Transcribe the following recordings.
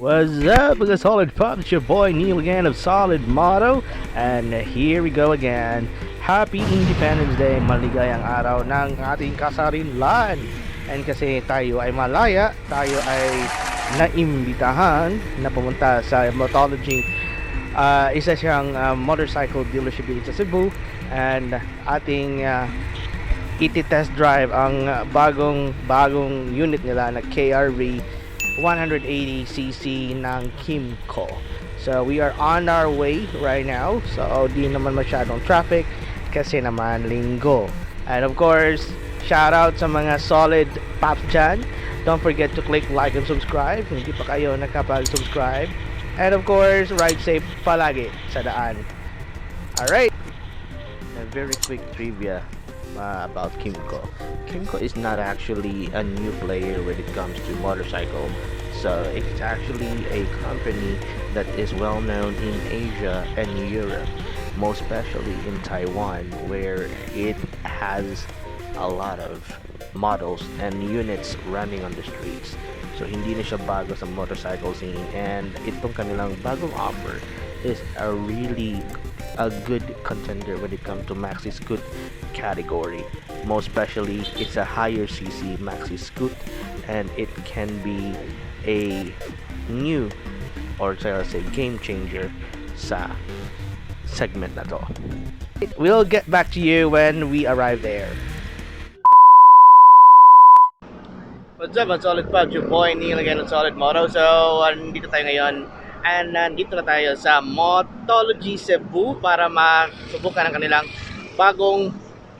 What's up, mga solid pops? It's your boy Neil again of Solid Motto, and here we go again. Happy Independence Day, maligayang araw ng ating kasarinlan. And kasi tayo ay malaya, tayo ay naimbitahan na pumunta sa Motology. Isa siyang motorcycle dealership dito sa Cebu, and ating iti-test drive ang bagong unit nila na KRV 180cc ng KmyCo. So we are on our way right now. So di naman masyadong traffic kasi naman linggo. And of course, shout out sa mga solid pops dyan. Don't forget to click like and subscribe kung hindi pa kayo nakapag-subscribe. And of course, ride safe palagi sa daan. Alright, a very quick trivia about KmyCo. KmyCo is not actually a new player when it comes to motorcycle. So it's actually a company that is well known in Asia and Europe, most especially in Taiwan, where it has a lot of models and units running on the streets. So hindi na siya bago sa motorcycle scene, and itong kanilang bagong offer is a really a good contender when it comes to maxi scoot category. Most especially, it's a higher cc maxi scoot, and it can be a new, or shall I say, game changer sa segment na to. We'll get back to you when we arrive there. What's up, solid pops? Your boy Neil again of Solid Motto. So, nandito tayo ngayon. And nandito na tayo sa Motology Cebu para masubukan ang kanilang bagong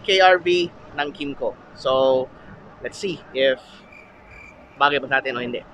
KRV ng KmyCo. So, let's see if bagay ba sa atin o hindi.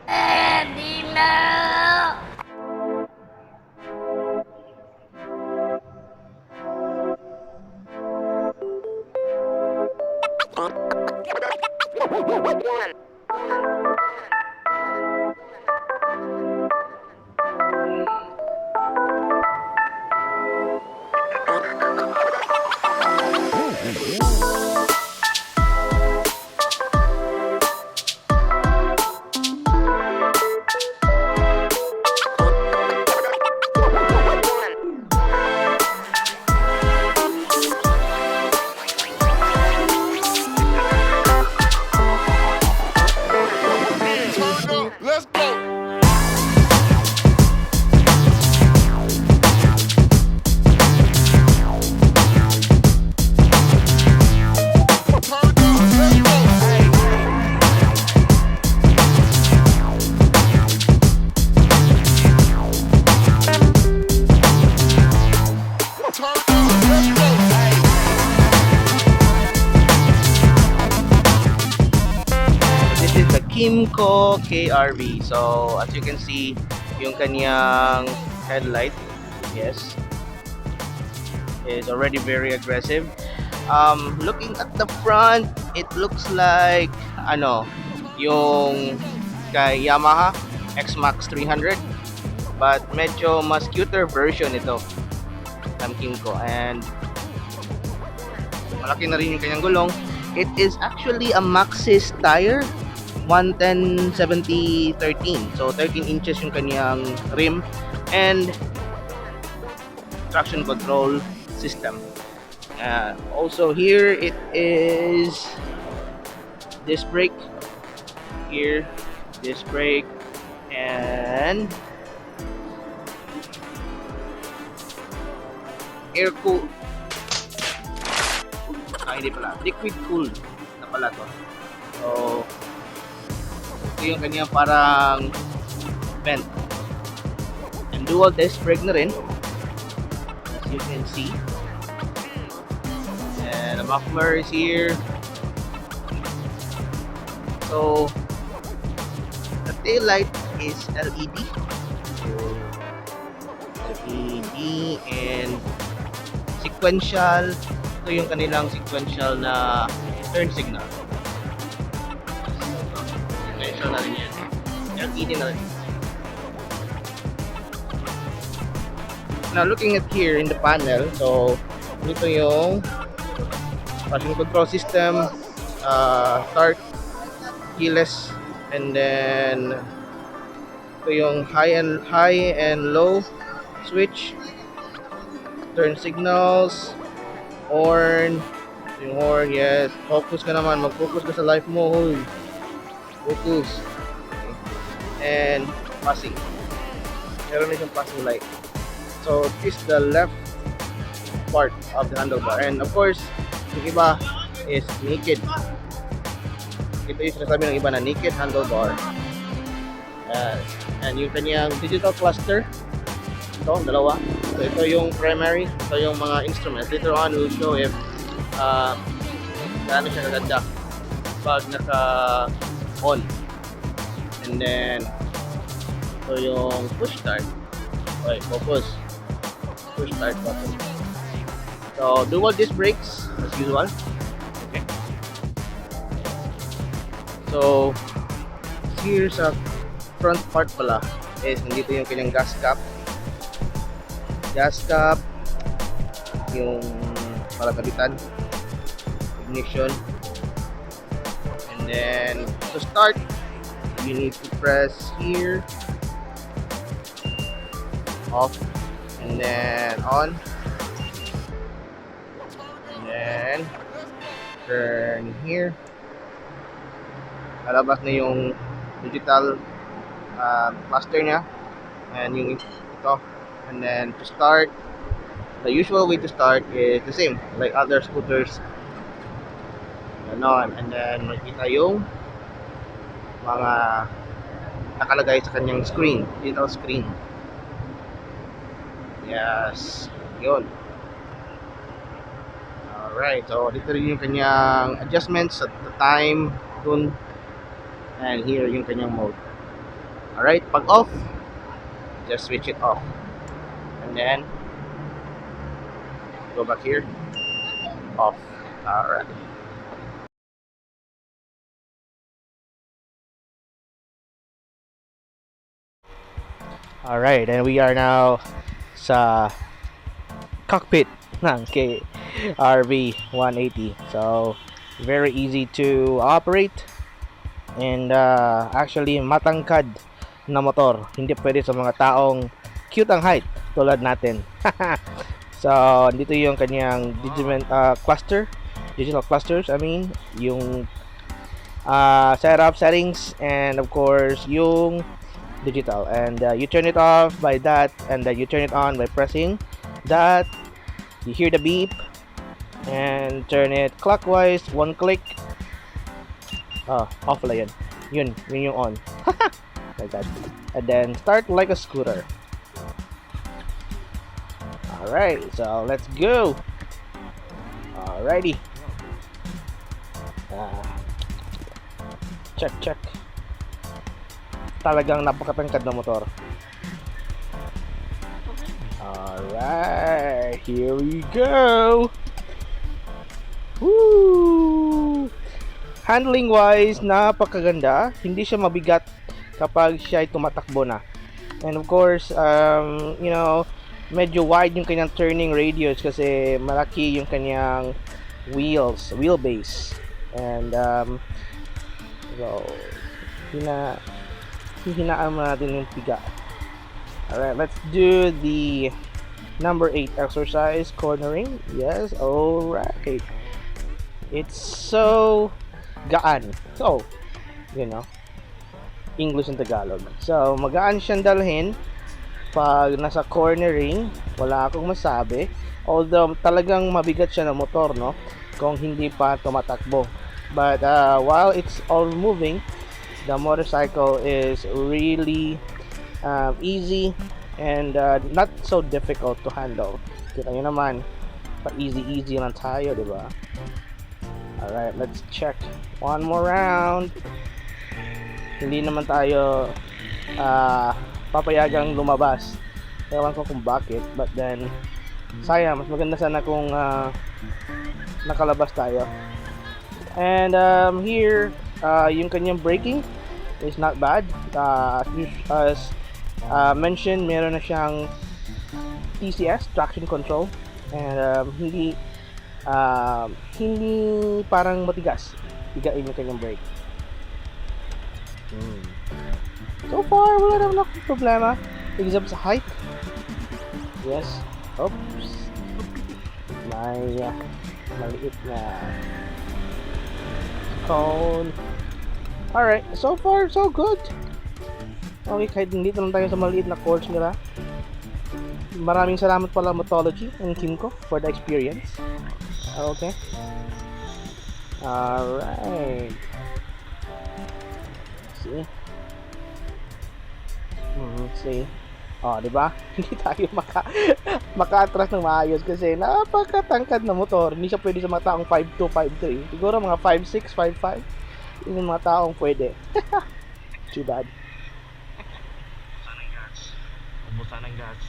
Let's go. KyMCO KRV. So as you can see, yung kanyang headlight, yes, is already very aggressive. Looking at the front, it looks like yung kay Yamaha X-Max 300, but medyo mas cuter version ito ng KyMCO, and malaki na rin yung kanyang gulong. It is actually a maxi tire, 110/70/13, so 13 inches yung kanyang rim, and traction control system. Also here it is disc brake, here disc brake, and air cool, hindi pala, liquid cooled na pala to. So ito yung kanya parang vent, and dual disc brake na rin, as you can see, and the muffler is here. So the tail light is LED, and sequential. Ito yung kanilang sequential na turn signal. Na rin yan. LED na rin. Now looking at here in the panel, so ito yung traction control system, start, keyless, and then Ito yung high and low switch, turn signals, horn, yung horn, yes. Focus ka naman, mag-focus ka sa life mo, hoy. Focus. And passing. Meron na siyang passing light. So, this is the left part of the handlebar. And of course, yung iba is naked. Ito yung sinasabi ng iba na naked handlebar. And yung kanyang digital cluster, ito, dalawa. So, ito yung primary, ito yung mga instruments. Later on, we'll show if gaano siya kaganda pag naka-on. And then, ito yung push start. Okay, focus. Push start button. So, dual disc brakes, as usual. Okay. So, here's a front part pala is nandito yung kanyang gas cap, yung palagabitan, ignition, and then to start you need to press here, off, and then on, and then turn here. Lalabas na yung digital cluster niya and yung ito. And then to start, the usual way to start is the same like other scooters. Ganon. And then makita yung mga nakalagay sa kanyang screen, digital screen. Yes, yun. Alright, so dito rin yung kanyang adjustments at the time, tune, and here yung kanyang mode. Alright, pag off, just switch it off. And then, go back here, off. Alright. Alright, and we are now sa cockpit ng KRV 180. So, very easy to operate. And actually, matangkad na motor. Hindi pwede sa mga taong cute ang height tulad natin. So, dito yung kanyang digital clusters, I mean, yung setup settings, and of course, yung digital. And you turn it off by that, and then you turn it on by pressing that. You hear the beep, and turn it clockwise, one click. Off pala yun. Yun yung on. Like that. And then start like a scooter. Alright, so let's go. Alrighty. Check. Talagang napakatangkad na motor. Alright, here we go. Woo! Handling wise, napakaganda. Hindi siya mabigat kapag siya ay tumatakbo na. And of course, you know, medyo wide yung kanyang turning radius kasi malaki yung kanyang wheelbase. And so hihinaan mo natin yung piga. Alright, let's do the number 8 exercise, cornering. Yes, alright. It's so gaan. So, you know, English and Tagalog. So, magaan siyang dalhin pag nasa cornering, wala akong masabi. Although, talagang mabigat siya na motor, no? Kung hindi pa tumatakbo. But, while it's all moving, the motorcycle is really easy and not so difficult to handle. Kita nyo naman, pa easy lang tayo, diba? Alright, let's check one more round. Hindi naman tayo papayagang lumabas. Ewan ko kung bakit, but then sayang, mas maganda sana kung nakalabas tayo. And here, yung kanyang braking is not bad. As mentioned, meron na siyang TCS, traction control, and hindi parang matigas. Tigain yung kanyang brake. So far, wala naman akong problema. Except sa height. Yes. Oops. May maliit na cone. Alright, so far, so good. Okay, kahit dito lang tayo sa maliit na course nila. Maraming salamat pala Motology and Kymco for the experience. Okay. Alright. See? See? Oh, di ba? Hindi tayo maka-atras ng maayos kasi napakatangkad na motor. Hindi siya pwede sa mga taong 5'2", 5'3". Siguro mga 5'6", 5'5". Yun yung mga taong pwede. Too bad. Ubusan ng gas.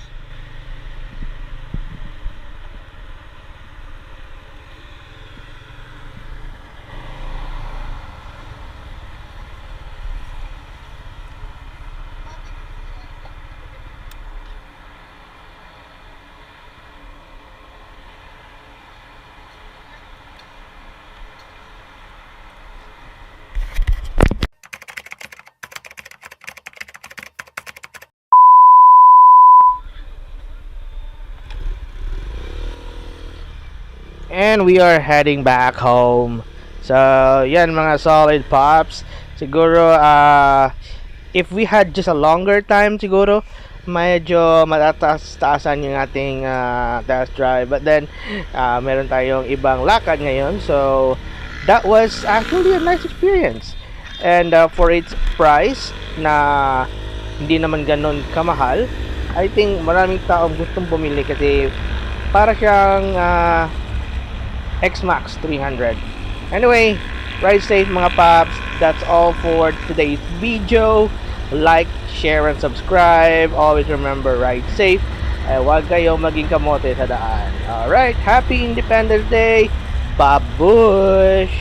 And we are heading back home. So, yan mga solid pops. Siguro, if we had just a longer time, siguro, medyo matataas-taasan yung ating test drive. But then, meron tayong ibang lakad ngayon. So, that was actually a nice experience. And for its price, na hindi naman ganun kamahal, I think maraming taong gustong bumili kasi para siyang X-Max 300. Anyway, ride safe mga paps. That's all for today's video. Like, share, and subscribe. Always remember, ride safe. Huwag kayong maging kamote sa daan. Alright, happy Independence Day. Babush!